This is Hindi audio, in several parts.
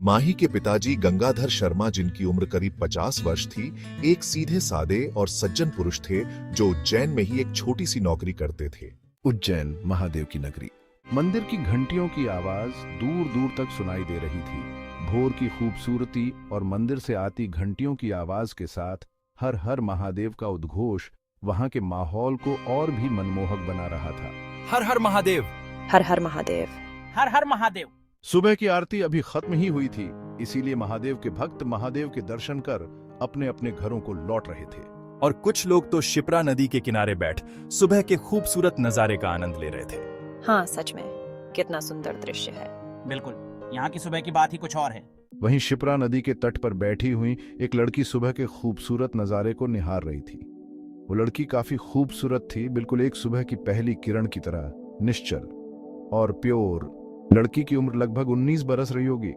माही के पिताजी गंगाधर शर्मा, जिनकी उम्र करीब 50 वर्ष थी, एक सीधे सादे और सज्जन पुरुष थे जो उज्जैन में ही एक छोटी सी नौकरी करते थे। उज्जैन महादेव की नगरी। मंदिर की घंटियों की आवाज दूर दूर तक सुनाई दे रही थी। भोर की खूबसूरती और मंदिर से आती घंटियों की आवाज के साथ हर हर महादेव का उद्घोष वहां के माहौल को और भी मनमोहक बना रहा था। हर हर महादेव, हर हर महादेव, हर हर महादेव। सुबह की आरती अभी खत्म ही हुई थी, इसीलिए महादेव के भक्त महादेव के दर्शन कर अपने अपने घरों को लौट रहे थे। और कुछ लोग तो शिप्रा नदी के किनारे बैठ सुबह के खूबसूरत नजारे का आनंद ले रहे थे। हाँ सच में कितना सुंदर दृश्य है। बिल्कुल, यहाँ की सुबह की बात ही कुछ और है। वहीं शिप्रा नदी के तट पर बैठी हुई एक लड़की सुबह के खूबसूरत नजारे को निहार रही थी। वो लड़की काफी खूबसूरत थी, बिल्कुल एक सुबह की पहली किरण की तरह निश्चल और प्योर। लड़की की उम्र लगभग 19 बरस रही होगी।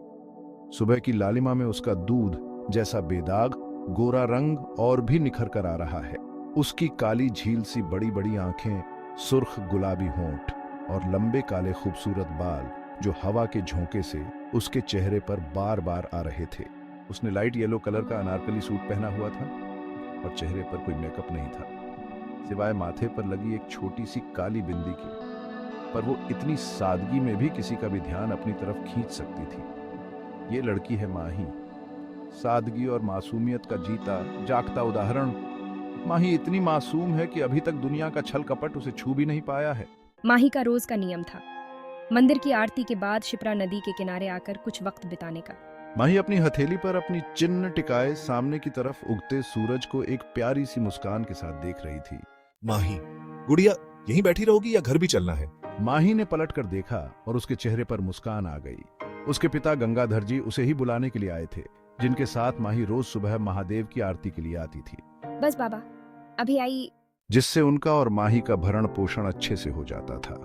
सुबह की लालिमा में उसका दूध जैसा बेदाग गोरा रंग और भी निखर कर आ रहा है। उसकी काली झील सी बड़ी बड़ी आंखें, सुर्ख गुलाबी होंठ और लंबे काले खूबसूरत बाल जो हवा के झोंके से उसके चेहरे पर बार बार आ रहे थे। उसने लाइट येलो कलर का अनारकली सूट पहना हुआ था और चेहरे पर कोई मेकअप नहीं था, सिवाय माथे पर लगी एक छोटी सी काली बिंदी के। पर वो इतनी सादगी में भी किसी का भी ध्यान अपनी तरफ खींच सकती थी। ये लड़की है माही, सादगी और मासूमियत का जीता जागता उदाहरण। माही इतनी मासूम है कि अभी तक दुनिया का छल कपट उसे छू भी नहीं पाया है। माही का रोज का नियम था मंदिर की आरती के बाद शिप्रा नदी के किनारे आकर कुछ वक्त बिताने का। माही अपनी हथेली पर अपनी चिन्ह टिकाए सामने की तरफ उगते सूरज को एक प्यारी सी मुस्कान के साथ देख रही थी। माही, गुड़िया यहीं बैठी रहोगी या घर भी चलना है? माही ने पलट कर देखा और उसके चेहरे पर मुस्कान आ गई। उसके पिता गंगाधर जी उसे ही बुलाने के लिए आए थे, जिनके साथ माही रोज सुबह महादेव की आरती के लिए आती थी। बस बाबा अभी आई। जिससे उनका और माही का भरण पोषण अच्छे से हो जाता था।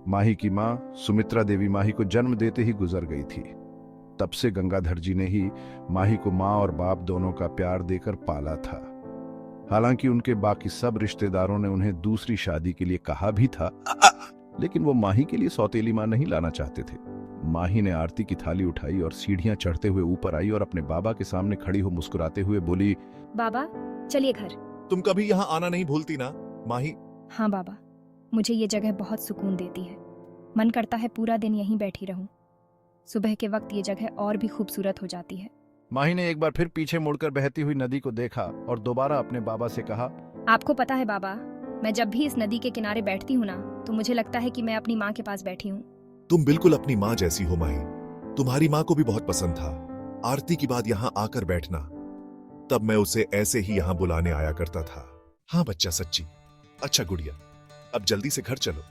माही की माँ सुमित्रा देवी माही को जन्म देते ही गुजर गई थी। तब से गंगाधर जी ने ही माही को माँ और बाप दोनों का प्यार देकर पाला था। हालांकि उनके बाकी सब रिश्तेदारों ने उन्हें दूसरी शादी के लिए कहा भी था, लेकिन वो माही के लिए सौतेली माँ नहीं लाना चाहते थे। माही ने आरती की थाली उठाई और सीढ़ियां चढ़ते हुए ऊपर आई और अपने बाबा के सामने खड़ी हो मुस्कुराते हुए बोली, बाबा चलिए घर। तुम कभी यहाँ आना नहीं भूलती ना माही? हाँ बाबा, मुझे ये जगह बहुत सुकून देती है। मन करता है पूरा दिन यहीं बैठी रहूं। सुबह के वक्त ये जगह और भी खूबसूरत हो जाती है। माही ने एक बार फिर पीछे मुड़कर बहती हुई नदी को देखा और दोबारा अपने बाबा से कहा, आपको पता है बाबा, मैं जब भी इस नदी के किनारे बैठती हूँ ना तो मुझे लगता है कि मैं अपनी माँ के पास बैठी हूँ। तुम बिल्कुल अपनी माँ जैसी हो माही। तुम्हारी माँ को भी बहुत पसंद था आरती के बाद यहाँ आकर बैठना। तब मैं उसे ऐसे ही यहाँ बुलाने आया करता था। हाँ बच्चा, सच्ची। अच्छा गुड़िया, अब जल्दी से घर चलो,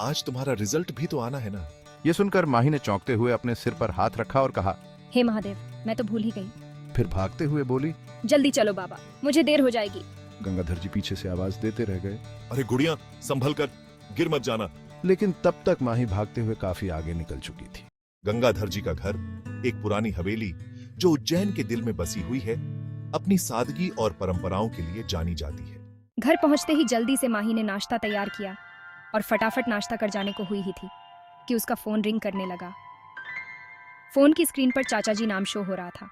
आज तुम्हारा रिजल्ट भी तो आना है ना। यह सुनकर माही ने चौंकते हुए अपने सिर पर हाथ रखा और कहा, हे महादेव, मैं तो भूल ही गई। फिर भागते हुए बोली, जल्दी चलो बाबा, मुझे देर हो जाएगी। गंगाधर जी पीछे से आवाज देते रह गए, अरे गुड़िया संभल कर, गिर मत जाना। लेकिन तब तक माही भागते हुए काफी आगे निकल चुकी थी। गंगाधर जी का घर एक पुरानी हवेली जो उज्जैन के दिल में बसी हुई है, अपनी सादगी और परंपराओं के लिए जानी जाती है। घर पहुंचते ही जल्दी से माही ने नाश्ता तैयार किया और फटाफट नाश्ता कर जाने को हुई ही थी कि उसका फोन रिंग करने लगा। फोन की स्क्रीन पर चाचा जी नाम शो हो रहा था।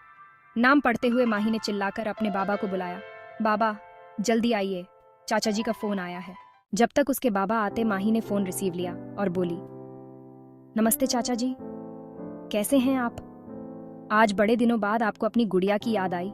नाम पढ़ते हुए माही ने चिल्लाकर अपने बाबा को बुलाया, बाबा जल्दी आइए, चाचा जी का फोन आया है। जब तक उसके बाबा आते माही ने फोन रिसीव लिया और बोली, नमस्ते चाचा जी, कैसे हैं आप? आज बड़े दिनों बाद आपको अपनी गुड़िया की याद आई,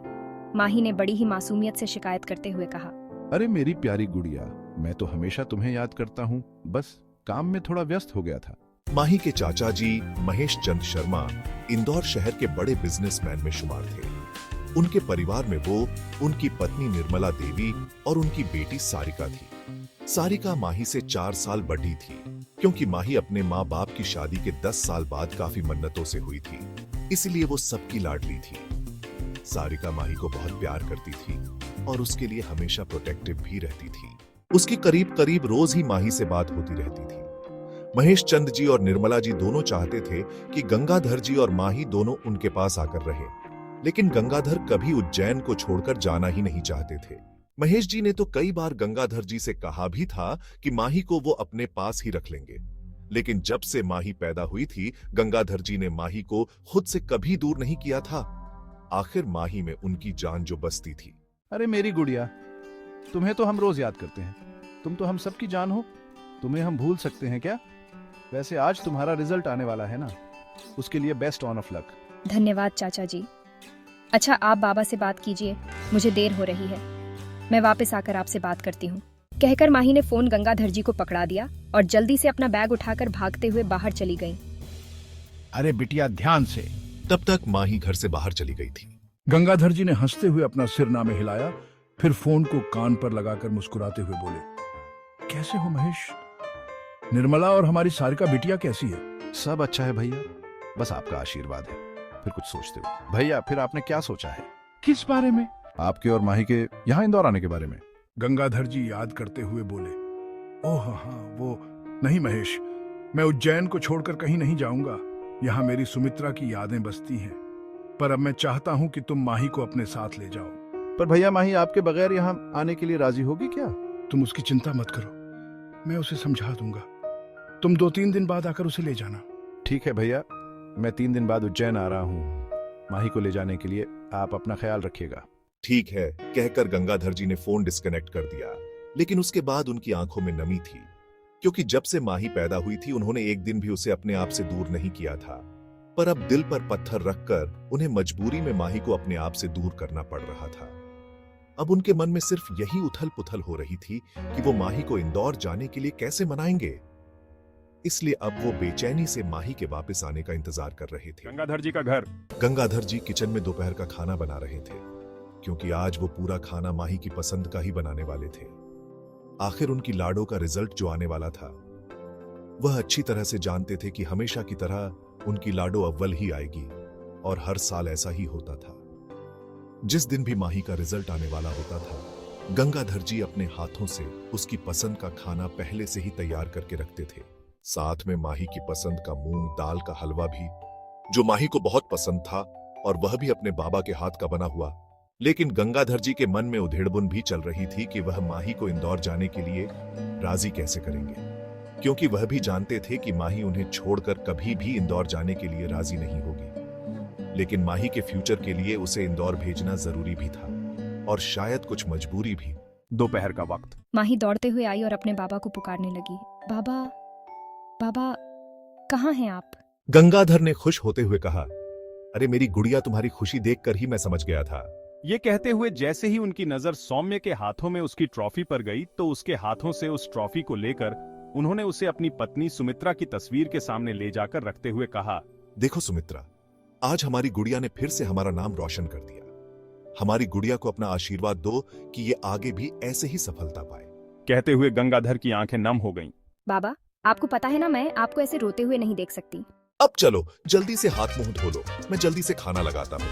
माही ने बड़ी ही मासूमियत से शिकायत करते हुए कहा। अरे मेरी प्यारी गुड़िया, मैं तो हमेशा तुम्हें याद करता हूँ, बस काम में थोड़ा व्यस्त हो गया था। माही के चाचा जी महेश चंद शर्मा इंदौर शहर के बड़े बिजनेसमैन में शुमार थे। उनके परिवार में वो, उनकी पत्नी निर्मला देवी और उनकी बेटी सारिका थी। सारिका माही से 4 साल बड़ी थी, क्योंकि माही अपने माँ बाप की शादी के 10 साल बाद काफी मन्नतों से हुई थी, इसलिए वो सबकी लाडली थी। सारिका माही को बहुत प्यार करती थी और उसके लिए हमेशा प्रोटेक्टिव भी रहती थी। उसकी करीब करीब रोज ही माही से बात होती रहती थी। महेश चंद जी और निर्मला जी दोनों चाहते थे कि गंगाधर जी और माही दोनों उनके पास आकर रहें, लेकिन गंगाधर कभी उज्जैन को छोड़कर जाना ही नहीं चाहते थे। महेश जी ने तो कई बार गंगाधर जी से कहा भी था कि माही को वो अपने पास ही रख लेंगे, लेकिन जब से माही पैदा हुई थी, गंगाधर जी ने माही को खुद से कभी दूर नहीं किया था। आखिर माही में उनकी जान जो बसती थी। अरे मेरी गुड़िया, तुम्हें तो हम रोज याद करते हैं। तुम तो हम सबकी जान हो, तुम्हें हम भूल सकते हैं क्या? वैसे आज तुम्हारा रिजल्ट आने वाला है ना, उसके लिए बेस्ट ऑन ऑफ लक। धन्यवाद चाचा जी। अच्छा, आप बाबा से बात कीजिए, मुझे देर हो रही है। मैं वापस आकर आपसे बात करती हूँ। कहकर माही ने फोन गंगाधर जी को पकड़ा दिया और जल्दी से अपना बैग उठाकर भागते हुए बाहर चली गई। अरे बिटिया ध्यान से। तब तक माही घर से बाहर चली गई थी। गंगाधर जी ने हंसते हुए अपना सिरना में हिलाया, फिर फोन को कान पर लगाकर मुस्कुराते हुए बोले, कैसे हो महेश? निर्मला और हमारी सारिका बिटिया कैसी है? सब अच्छा है भैया, बस आपका आशीर्वाद है। फिर कुछ सोचते हुए, भैया फिर आपने क्या सोचा है? किस बारे में? आपके और माही के यहाँ इंदौर आने के बारे में। गंगाधर जी याद करते हुए बोले, ओह हाँ वो नहीं महेश, मैं उज्जैन को छोड़कर कहीं नहीं जाऊंगा। यहाँ मेरी सुमित्रा की यादें बसती हैं, पर अब मैं चाहता हूँ कि तुम माही को अपने साथ ले जाओ। पर भैया माही आपके बगैर यहाँ आने के लिए राजी होगी क्या? तुम उसकी चिंता मत करो, मैं उसे समझा दूंगा। तुम 2-3 दिन बाद आकर उसे ले जाना। ठीक है भैया, मैं 3 दिन बाद उज्जैन आ रहा हूँ। माही को ले जाने के लिए आप अपना ख्याल रखिएगा। ठीक है कहकर गंगाधर जी ने फोन डिस्कनेक्ट कर दिया। लेकिन उसके बाद उनकी आंखों में नमी थी, क्योंकि जब से माही पैदा हुई थी उन्होंने एक दिन भी उसे अपने आप से दूर नहीं किया था। पर अब दिल पर पत्थर रखकर उन्हें मजबूरी में माही को अपने आप से दूर करना पड़ रहा था। अब उनके मन में सिर्फ यही उथल पुथल हो रही थी कि वो माही को इंदौर जाने के लिए कैसे मनाएंगे। इसलिए अब वो बेचैनी से माही के वापस आने का इंतजार कर रहे थे। गंगाधर जी का घर। गंगाधर जी किचन में दोपहर का खाना बना रहे थे, क्योंकि आज वो पूरा खाना माही की पसंद का ही बनाने वाले थे। आखिर उनकी लाडो का रिजल्ट जो आने वाला था, वह अच्छी तरह से जानते थे कि हमेशा की तरह उनकी लाडो अव्वल ही आएगी, और हर साल ऐसा ही होता था। जिस दिन भी माही का रिजल्ट आने वाला होता था, गंगाधर जी अपने हाथों से उसकी पसंद का खाना पहले से ही तैयार करके रखते थे। साथ में माही की पसंद का मूंग दाल का हलवा भी, जो माही को बहुत पसंद था, और वह भी अपने बाबा के हाथ का बना हुआ। लेकिन गंगाधर जी के मन में उधेड़बुन भी चल रही थी कि वह माही को इंदौर जाने के लिए राजी कैसे करेंगे, क्योंकि वह भी जानते थे कि माही उन्हें छोड़कर कभी भी इंदौर जाने के लिए राजी नहीं होगी। लेकिन माही के फ्यूचर के लिए उसे इंदौर भेजना जरूरी भी था, और शायद कुछ मजबूरी भी। दोपहर का वक्त। माही दौड़ते हुए आई और अपने बाबा को पुकारने लगी, बाबा बाबा कहाँ हैं आप? गंगाधर ने खुश होते हुए कहा, अरे मेरी गुड़िया, तुम्हारी खुशी देखकर ही मैं समझ गया था। ये कहते हुए जैसे ही उनकी नजर सौम्य के हाथों में उसकी ट्रॉफी पर गई, तो उसके हाथों से उस ट्रॉफी को लेकर उन्होंने उसे अपनी पत्नी सुमित्रा की तस्वीर के सामने ले जाकर रखते हुए कहा, देखो सुमित्रा, आज हमारी गुड़िया ने फिर से हमारा नाम रोशन कर दिया। हमारी गुड़िया को अपना आशीर्वाद दो कि ये आगे भी ऐसे ही सफलता पाए। कहते हुए गंगाधर की आंखें नम हो गईं। बाबा, आपको पता है ना, मैं आपको ऐसे रोते हुए नहीं देख सकती। अब चलो जल्दी से हाथ मुंह धो लो, मैं जल्दी से खाना लगाता हूँ।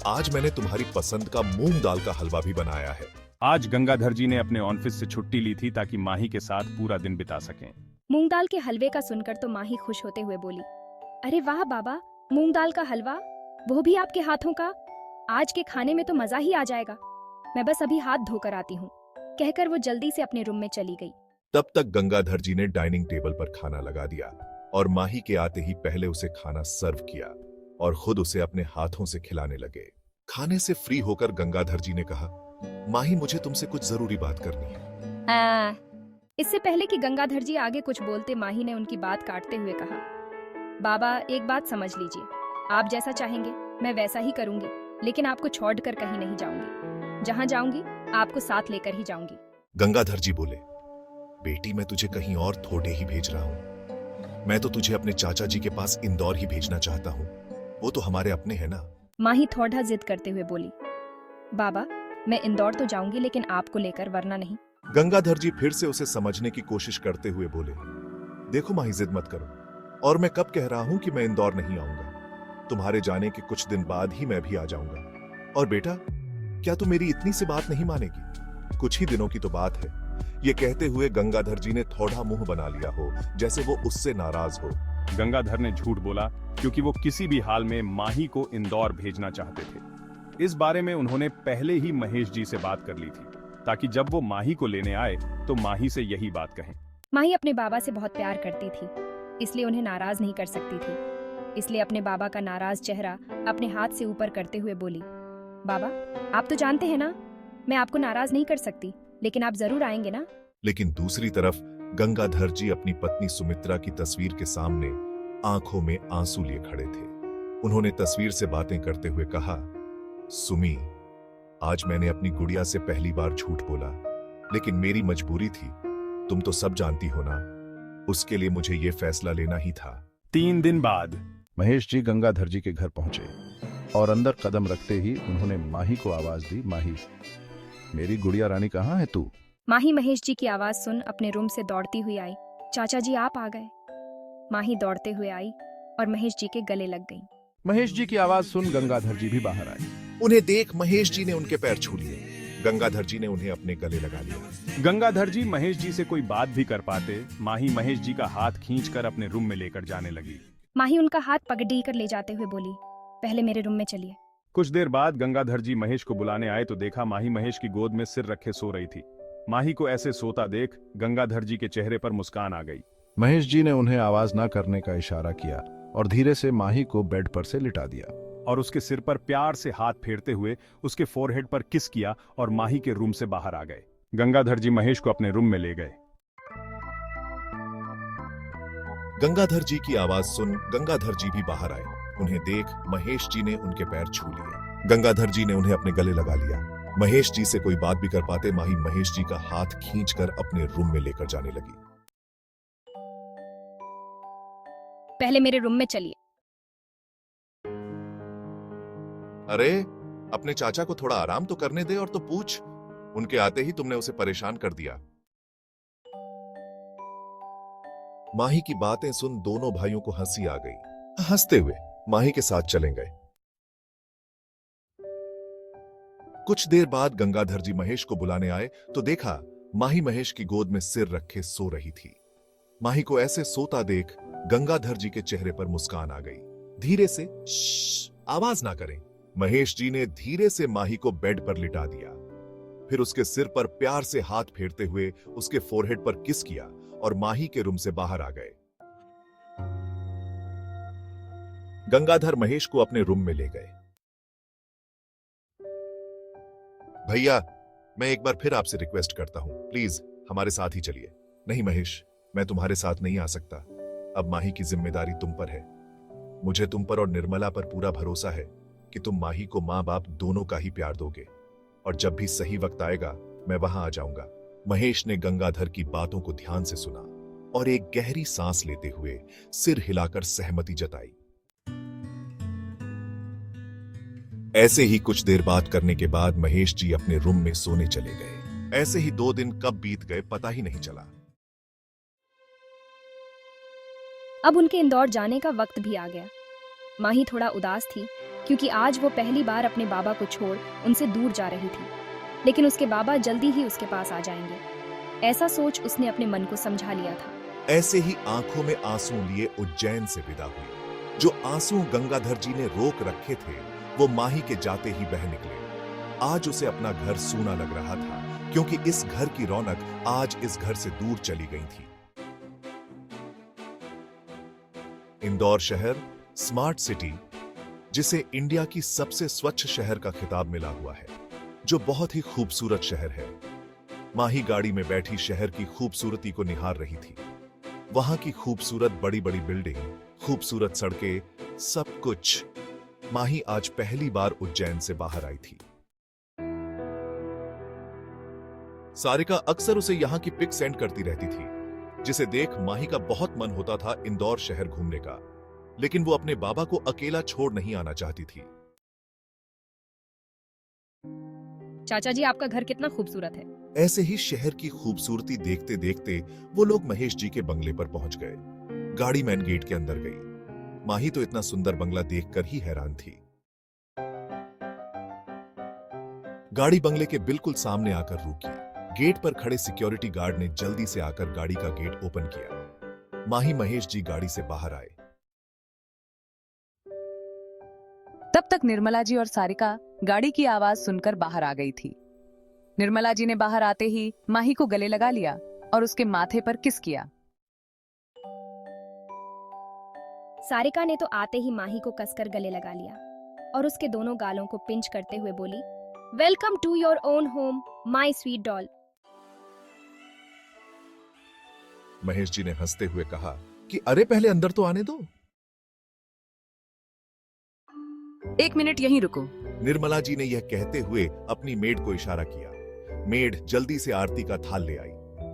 आज मैंने तुम्हारी पसंद का मूंग दाल का हलवा भी बनाया है। आज गंगाधर जी ने अपने ऑफिस से छुट्टी ली थी ताकि माही के साथ पूरा दिन बिता सकें। मूंग दाल के हलवे का सुनकर तो माही खुश होते हुए बोली, अरे वाह बाबा, मूंग दाल का हलवा, वो भी आपके हाथों का। आज के खाने में तो मजा ही आ जाएगा। मैं बस अभी हाथ धोकर आती हूँ, कहकर वो जल्दी से अपने रूम में चली गई। तब तक गंगाधर जी ने डाइनिंग टेबल पर खाना लगा दिया, और माही के आते ही पहले उसे खाना सर्व किया और खुद उसे अपने हाथों से खिलाने लगे। खाने से फ्री होकर गंगाधर जी ने कहा, माही मुझे तुमसे कुछ जरूरी बात करनी है। इससे पहले कि गंगाधर जी आगे कुछ बोलते, माही ने उनकी बात काटते हुए कहा, बाबा एक बात समझ लीजिए, आप जैसा चाहेंगे मैं वैसा ही करूंगी, लेकिन आपको छोड़कर कहीं नहीं जाऊंगी। जहां जाऊंगी आपको साथ लेकर ही जाऊंगी। गंगाधर जी बोले, बेटी मैं तुझे कहीं और थोड़े ही भेज रहा हूँ। मैं तो तुझे अपने चाचा जी के पास इंदौर ही भेजना चाहता हूँ, वो तो हमारे अपने हैं ना। माही थोड़ा जिद करते हुए बोली, बाबा मैं इंदौर तो जाऊंगी, लेकिन आपको लेकर, वरना नहीं। गंगाधर जी फिर से उसे समझने की कोशिश करते हुए बोले, देखो माही जिद मत करो, और मैं कब कह रहा हूं कि मैं इंदौर नहीं आऊंगा। तुम्हारे जाने के कुछ दिन बाद ही मैं भी आ जाऊंगा। और बेटा, क्या तू मेरी इतनी सी बात नहीं मानेगी? कुछ ही दिनों की तो बात है। ये कहते हुए गंगाधर जी ने थोड़ा मुंह बना लिया हो, जैसे वो उससे नाराज हो। गंगाधर ने झूठ बोला, क्योंकि वो किसी भी हाल में माही को इंदौर भेजना चाहते थे। इस बारे में उन्होंने पहले ही महेश जी से बात कर ली थी, ताकि जब वो माही को लेने आए तो माही से यही बात कहें। माही अपने बाबा से बहुत प्यार करती थी, इसलिए उन्हें नाराज नहीं कर सकती थी। इसलिए अपने बाबा का नाराज चेहरा अपने हाथ से ऊपर करते हुए बोली, बाबा, आप तो जानते हैं ना, मैं आपको नाराज नहीं कर सकती, लेकिन आप जरूर आएंगे ना? लेकिन दूसरी तरफ गंगाधर जी अपनी पत्नी सुमित्रा की तस्वीर के सामने आंखों में आंसू लिए खड़े थे। उन्होंने तस्वीर से बातें करते हुए कहा, सुमी, आज मैंने अपनी गुड़िया से पहली बार झूठ बोला, लेकिन मेरी मजबूरी थी। तुम तो सब जानती हो ना, उसके लिए मुझे ये फैसला लेना ही था। 3 दिन बाद महेश जी गंगाधर जी के घर पहुंचे और अंदर कदम रखते ही उन्होंने माही को आवाज दी, माही, मेरी गुड़िया रानी कहाँ है तू? माही महेश जी की आवाज सुन अपने रूम से दौड़ती हुई आई। चाचा जी, आप आ गए। माही दौड़ते हुए आई और महेश जी के गले लग गई। महेश जी की आवाज सुन गंगाधर जी भी बाहर आए। उन्हें देख महेश जी ने उनके पैर छू लिए। गंगाधर जी ने उन्हें अपने गले लगा लिया। गंगाधर जी महेश जी से कोई बात भी कर पाते, माही महेश जी का हाथ खींचकर अपने रूम में लेकर जाने लगी। माही उनका हाथ पकड़ कर ले जाते हुए बोली, पहले मेरे रूम में चलिए। कुछ देर बाद गंगाधर जी महेश को बुलाने आए तो देखा माही महेश की गोद में सिर रखे सो रही थी। माही को ऐसे सोता देख गंगाधर जी के चेहरे पर मुस्कान आ गई। महेश जी ने उन्हें आवाज न करने का इशारा किया और धीरे से माही को बेड पर से लिटा दिया और उसके सिर पर प्यार से हाथ फेरते हुए उसके फोरहेड पर किस किया और माही के रूम से बाहर आ गए। गंगाधर जी महेश को अपने रूम में ले गए। गंगाधर जी की आवाज सुन गंगाधर जी भी बाहर आए। उन्हें देख महेश जी ने उनके पैर छू लिए। गंगाधर जी ने उन्हें अपने गले लगा लिया। महेश जी से कोई बात भी कर पाते, माही महेश जी का हाथ खींचकर अपने रूम में लेकर जाने लगी। पहले मेरे रूम में चलिए। अरे, अपने चाचा को थोड़ा आराम तो करने दे और तो पूछ। उनके आते ही तुमने उसे परेशान कर दिया। माही की बातें सुन दोनों भाइयों को हंसी आ गई। हंसते हुए माही के साथ चले गए। कुछ देर बाद गंगाधर जी महेश को बुलाने आए तो देखा माही महेश की गोद में सिर रखे सो रही थी। माही को ऐसे सोता देख गंगाधर जी के चेहरे पर मुस्कान आ गई। धीरे से, श्श, आवाज ना करें। महेश जी ने धीरे से माही को बेड पर लिटा दिया। फिर उसके सिर पर प्यार से हाथ फेरते हुए उसके फोरहेड पर किस किया और माही के रूम से बाहर आ गए। गंगाधर महेश को अपने रूम में ले गए। भैया, मैं एक बार फिर आपसे रिक्वेस्ट करता हूं, प्लीज हमारे साथ ही चलिए। नहीं महेश, मैं तुम्हारे साथ नहीं आ सकता। अब माही की जिम्मेदारी तुम पर है। मुझे तुम पर और निर्मला पर पूरा भरोसा है कि तुम माही को मां बाप दोनों का ही प्यार दोगे, और जब भी सही वक्त आएगा मैं वहां आ जाऊंगा। महेश ने गंगाधर की बातों को ध्यान से सुना और एक गहरी सांस लेते हुए सिर हिलाकर सहमति जताई। ऐसे ही कुछ देर बात करने के बाद महेश जी अपने रूम में सोने चले गए। ऐसे ही 2 दिन कब बीत गए पता ही नहीं चला। अब उनके इंदौर जाने का वक्त भी आ गया। माही थोड़ा उदास थी क्योंकि आज वो पहली बार अपने बाबा को छोड़ उनसे दूर जा रही थी, लेकिन उसके बाबा जल्दी ही उसके पास आ जाएंगे। ऐसा सोच उसने अपने मन को समझा लिया था। ऐसे ही आंखों में आंसू लिए उज्जैन से विदा हुई। जो आंसू गंगाधर जी ने रोक रखे थे वो माही के जाते ही बह निकले। आज उसे अपना घर सूना लग रहा था क्योंकि इस घर की रौनक आज इस घर से दूर चली गई थी। इंदौर शहर स्मार्ट सिटी, जिसे इंडिया की सबसे स्वच्छ शहर का खिताब मिला हुआ है, जो बहुत ही खूबसूरत शहर है। माही गाड़ी में बैठी शहर की खूबसूरती को निहार रही थी। वहां की खूबसूरत बड़ी बड़ी बिल्डिंग, खूबसूरत सड़कें, सब कुछ। माही आज पहली बार उज्जैन से बाहर आई थी। सारिका अक्सर उसे यहां की पिक सेंड करती रहती थी, जिसे देख माही का बहुत मन होता था इंदौर शहर घूमने का, लेकिन वो अपने बाबा को अकेला छोड़ नहीं आना चाहती थी। चाचा जी, आपका घर कितना खूबसूरत है। ऐसे ही शहर की खूबसूरती देखते देखते वो लोग महेश जी के बंगले पर पहुंच गए। गाड़ी मेन गेट के अंदर गई। माही तो इतना सुंदर बंगला देखकर ही हैरान थी। गाड़ी बंगले के बिल्कुल सामने आकर रुकी। गेट पर खड़े सिक्योरिटी गार्ड ने जल्दी से आकर गाड़ी का गेट ओपन किया। माही महेश जी गाड़ी से बाहर आए। तब तक निर्मला जी और सारिका गाड़ी की आवाज सुनकर बाहर आ गई थी। निर्मला जी ने बाहर आते ही माही को गले लगा लिया और उसके माथे पर किस किया। सारिका ने तो आते ही माही को कसकर गले लगा लिया और उसके दोनों गालों को पिंच करते हुए बोली, welcome to your own home my sweet doll. Mahesh ji ने हंसते हुए कहा कि अरे पहले अंदर तो आने दो। एक मिनट यहीं रुको। निर्मला जी ने यह कहते हुए अपनी मेड को इशारा किया। मेड जल्दी से आरती का थाल ले आई।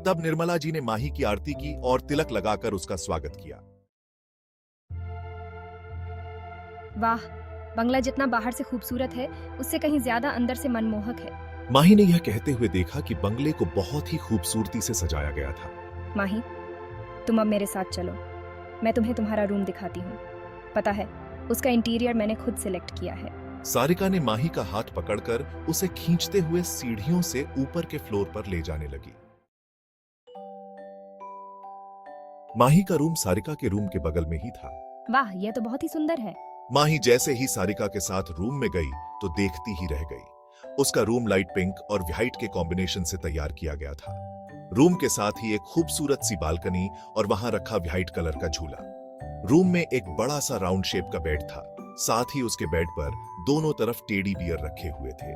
तब निर्मला जी ने माही की आरती की और तिलक लगाकर उसका स्वागत किया। वाह, बंगला जितना बाहर से खूबसूरत है उससे कहीं ज्यादा अंदर से मनमोहक है। माही ने यह कहते हुए देखा कि बंगले को बहुत ही खूबसूरती से सजाया गया था। माही, तुम अब मेरे साथ चलो, मैं तुम्हें तुम्हारा रूम दिखाती हूँ। पता है, उसका इंटीरियर मैंने खुद सिलेक्ट किया है। सारिका ने माही का हाथ पकड़कर उसे खींचते हुए सीढ़ियों से ऊपर के फ्लोर पर ले जाने लगी। माही का रूम सारिका के रूम के बगल में ही था। वाह, यह तो बहुत ही सुंदर है। माही जैसे ही सारिका के साथ रूम में गई तो देखती ही रह गई। उसका रूम लाइट पिंक और व्हाइट के कॉम्बिनेशन से तैयार किया गया था। रूम के साथ ही एक खूबसूरत सी बालकनी और वहां रखा व्हाइट कलर का झूला। रूम में एक बड़ा सा राउंड शेप का बेड था। साथ ही उसके बेड पर दोनों तरफ टेडी बियर रखे हुए थे,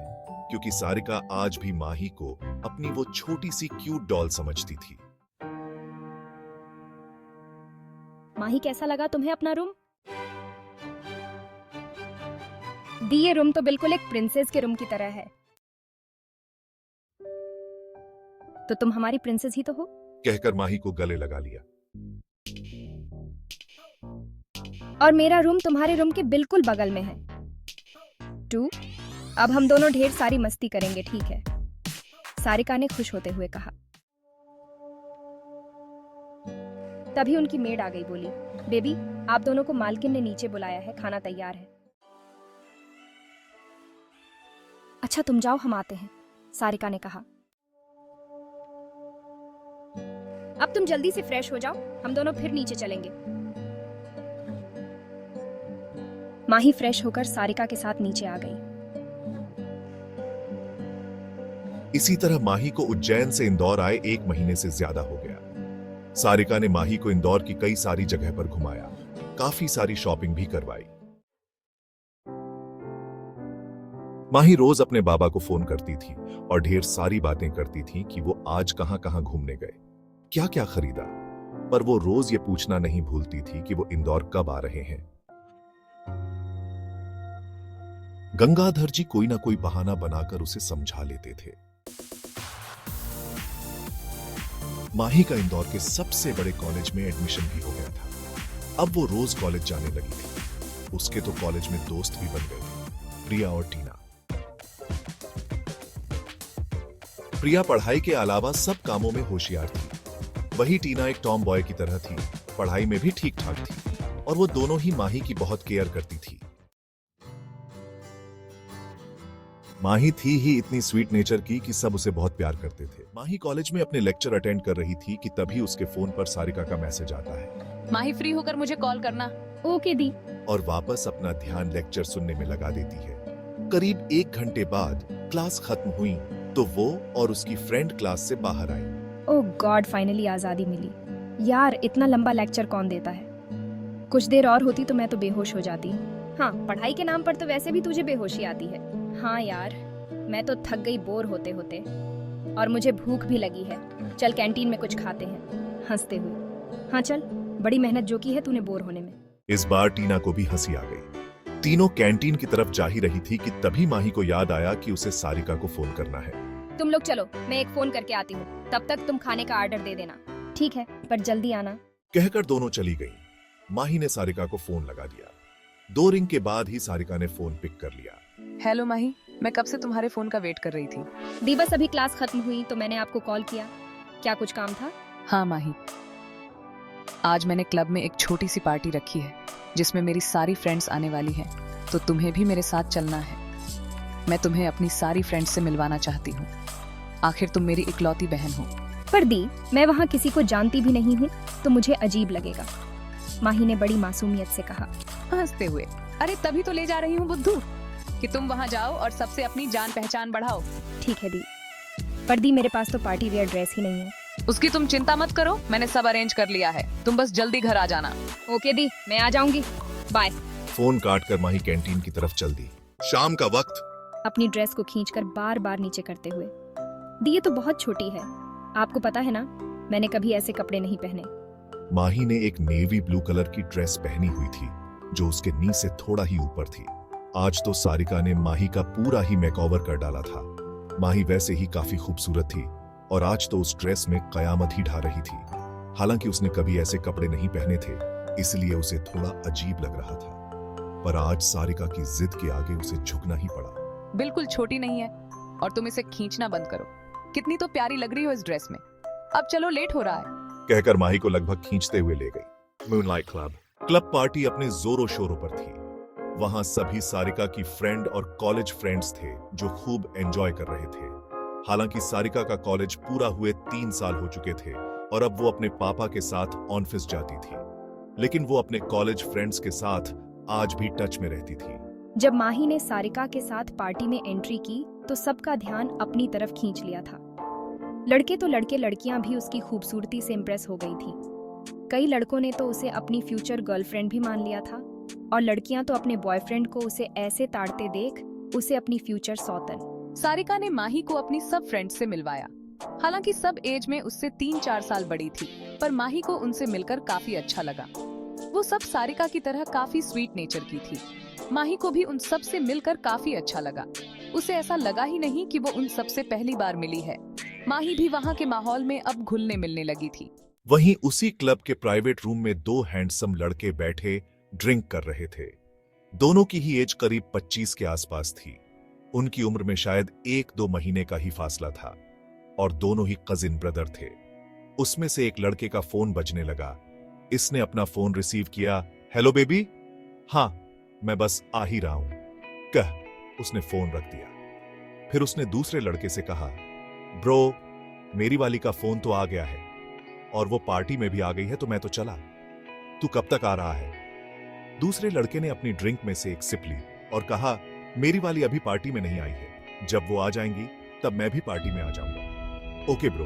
क्योंकि सारिका आज भी माही को अपनी वो छोटी सी क्यूट डॉल समझती थी। माही, कैसा लगा तुम्हें अपना रूम? दी, ये रूम तो बिल्कुल एक प्रिंसेस के रूम की तरह है। तो तुम हमारी प्रिंसेस ही तो हो। कहकर माही को गले लगा लिया। और मेरा रूम तुम्हारे रूम के बिल्कुल बगल में है। टू, अब हम दोनों ढेर सारी मस्ती करेंगे, ठीक है? सारिका ने खुश होते हुए कहा। तभी उनकी मेड आ गई, बोली, बेबी, आप दोनों को मालकिन ने नीचे बुलाया है, खाना तैयार है। अच्छा, तुम जाओ, हम आते हैं, सारिका ने कहा। अब तुम जल्दी से फ्रेश हो जाओ, हम दोनों फिर नीचे चलेंगे। माही फ्रेश होकर सारिका के साथ नीचे आ गई। इसी तरह माही को उज्जैन से इंदौर आए 1 महीने से ज्यादा हो गया। सारिका ने माही को इंदौर की कई सारी जगह पर घुमाया, काफी सारी शॉपिंग भी करवाई। माही रोज अपने बाबा को फोन करती थी और ढेर सारी बातें करती थी कि वो आज कहां कहां घूमने गए, क्या क्या खरीदा, पर वो रोज ये पूछना नहीं भूलती थी कि वो इंदौर कब आ रहे हैं। गंगाधर जी कोई ना कोई बहाना बनाकर उसे समझा लेते थे। माही का इंदौर के सबसे बड़े कॉलेज में एडमिशन भी हो गया था। अब वो रोज कॉलेज जाने लगी थी। उसके तो कॉलेज में दोस्त भी बन गए थे, प्रिया और टीना। प्रिया पढ़ाई के अलावा सब कामों में होशियार थी। वही टीना एक टॉम बॉय की तरह थी, पढ़ाई में भी ठीक ठाक थी और वो दोनों ही माही की बहुत केयर करती थी। माही थी ही इतनी स्वीट नेचर की कि सब उसे बहुत प्यार करते थे। माही कॉलेज में अपने लेक्चर अटेंड कर रही थी कि तभी उसके फोन पर सारिका का मैसेज आता है। माही, फ्री होकर मुझे कॉल करना। ओके दी। और वापस अपना ध्यान लेक्चर सुनने में लगा देती है। करीब 1 घंटे बाद क्लास खत्म हुई तो वो और उसकी फ्रेंड क्लास से बाहर आई। ओह गॉड, फाइनली आजादी मिली। यार, इतना लंबा लेक्चर कौन देता है? कुछ देर और होती तो मैं तो बेहोश हो जाती। हाँ, पढ़ाई के नाम पर तो वैसे भी तुझे बेहोशी आती है। हाँ यार, मैं तो थक गई बोर होते होते, और मुझे भूख भी लगी है। चल कैंटीन में कुछ खाते हैं, हंसते हुए। हाँ चल, बड़ी मेहनत जो की है तूने बोर होने में। इस बार टीना को भी हंसी आ गई। तीनों कैंटीन की तरफ जा ही रही थी कि तभी माही को याद आया कि उसे सारिका को फोन करना है। तुम लोग चलो, मैं एक फोन करके आती हूँ, तब तक तुम खाने का ऑर्डर दे देना। ठीक है, पर जल्दी आना। कहकर दोनों चली गईं। माही ने सारिका को फोन लगा दिया। 2 रिंग के बाद ही सारिका ने फोन पिक कर लिया। हेलो माही, मैं कब से तुम्हारे फोन का वेट कर रही थी। दी, बस अभी क्लास खत्म हुई तो मैंने आपको कॉल किया। क्या कुछ काम था? हाँ माही, आज मैंने क्लब में एक छोटी सी पार्टी रखी है जिसमें मेरी सारी फ्रेंड्स आने वाली हैं, तो तुम्हें भी मेरे साथ चलना है। मैं तुम्हें अपनी सारी फ्रेंड्स से मिलवाना चाहती हूँ। आखिर तुम मेरी इकलौती बहन हो। पर दी, मैं वहाँ किसी को जानती भी नहीं हूँ, तो मुझे अजीब लगेगा, माही ने बड़ी मासूमियत से कहा, हंसते हुए। अरे तभी तो ले जा रही हूँ बुद्धू, कि तुम वहाँ जाओ और सबसे अपनी जान पहचान बढ़ाओ। ठीक है दी, पर दी मेरे पास तो पार्टी वेयर ड्रेस ही नहीं है। उसकी तुम चिंता मत करो, मैंने सब अरेंज कर लिया है, तुम बस जल्दी घर आ जाना। ओके दी, मैं आ जाऊंगी, बाय। फोन काटकर माही कैंटीन की तरफ चल दी। शाम का वक्त। अपनी ड्रेस को खींचकर बार बार नीचे करते हुए, दी ये तो बहुत छोटी है, आपको पता है ना, मैंने कभी ऐसे कपड़े नहीं पहने। माही ने एक नेवी ब्लू कलर की ड्रेस पहनी हुई थी जो उसके नी से थोड़ा ही ऊपर थी। आज तो सारिका ने माही का पूरा ही मेकओवर कर डाला था। माही वैसे ही काफी खूबसूरत थी और आज तो उस ड्रेस में कयामत ही ढा रही थी। हालांकि उसने कभी ऐसे कपड़े नहीं पहने थे, इसलिए उसे थोड़ा अजीब लग रहा था, पर आज सारिका की जिद के आगे उसे झुकना ही पड़ा। बिल्कुल छोटी नहीं है और तुम इसे खींचना बंद करो। कितनी तो प्यारी लग रही हो इस ड्रेस में। अब चलो, लेट हो रहा है। कहकर माही को लगभग खींचते हुए ले गई। मूनलाइट क्लब पार्टी अपने जोरों शोरों पर थी। वहां सभी सारिका की फ्रेंड और कॉलेज फ्रेंड्स थे जो खूब एंजॉय कर रहे थे। हालांकि सारिका का कॉलेज पूरा हुए 3 साल हो चुके थे और अब वो अपने पापा के साथ ऑफिस जाती थी, लेकिन वो अपने कॉलेज फ्रेंड्स के साथ आज भी टच में रहती थी। जब माही ने सारिका के साथ पार्टी में एंट्री की तो सबका ध्यान अपनी तरफ खींच लिया था। लड़के तो लड़के, लड़कियां भी उसकी खूबसूरती से इम्प्रेस हो गई थी। कई लड़कों ने तो उसे अपनी फ्यूचर गर्लफ्रेंड भी मान लिया था और लड़कियां तो अपने बॉयफ्रेंड को उसे ऐसे ताड़ते देख उसे अपनी फ्यूचर सौतन। सारिका ने माही को अपनी सब फ्रेंड्स से मिलवाया। हालांकि सब एज में उससे 3-4 साल बड़ी थी, पर माही को उनसे मिलकर काफी अच्छा लगा। वो सब सारिका की तरह काफी स्वीट नेचर की थी। माही को भी उन सब से मिलकर काफी अच्छा लगा। उसे ऐसा लगा ही नहीं कि वो उन सब से पहली बार मिली है। माही भी वहाँ के माहौल में अब घुलने मिलने लगी थी। वहीं उसी क्लब के प्राइवेट रूम में 2 हैंडसम लड़के बैठे ड्रिंक कर रहे थे। दोनों की ही एज करीब 25 के आसपास थी। उनकी उम्र में शायद 1-2 महीने का ही फासला था और दोनों ही कजिन ब्रदर थे। उसमें से एक लड़के का फोन बजने लगा। इसने अपना फोन रिसीव किया। Hello baby. हाँ, मैं बस आ ही रहा हूं, कह उसने फोन रख दिया। फिर उसने दूसरे लड़के से कहा, ब्रो, मेरी वाली का फोन तो आ गया है और वो पार्टी में भी आ गई है, तो मैं तो चला, तू कब तक आ रहा है? दूसरे लड़के ने अपनी ड्रिंक में से एक सिप ली और कहा, मेरी वाली अभी पार्टी में नहीं आई है, जब वो आ जाएंगी तब मैं भी पार्टी में आ जाऊंगा। ओके ब्रो,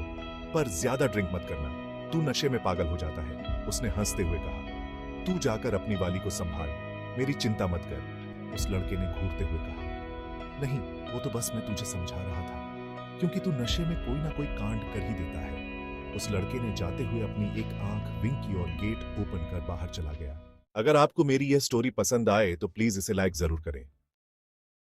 पर ज्यादा ड्रिंक मत करना, तू नशे में पागल हो जाता है, उसने हंसते हुए कहा। तू जाकर अपनी वाली को संभाल, मेरी चिंता मत कर, उस लड़के ने घूरते हुए कहा। नहीं, वो तो बस मैं तुझे समझा रहा था, क्योंकि तू नशे में कोई ना कोई कांड कर ही देता है। उस लड़के ने जाते हुए अपनी एक आंख विंक की और गेट ओपन कर बाहर चला गया। अगर आपको मेरी यह स्टोरी पसंद आए तो प्लीज इसे लाइक जरूर करें।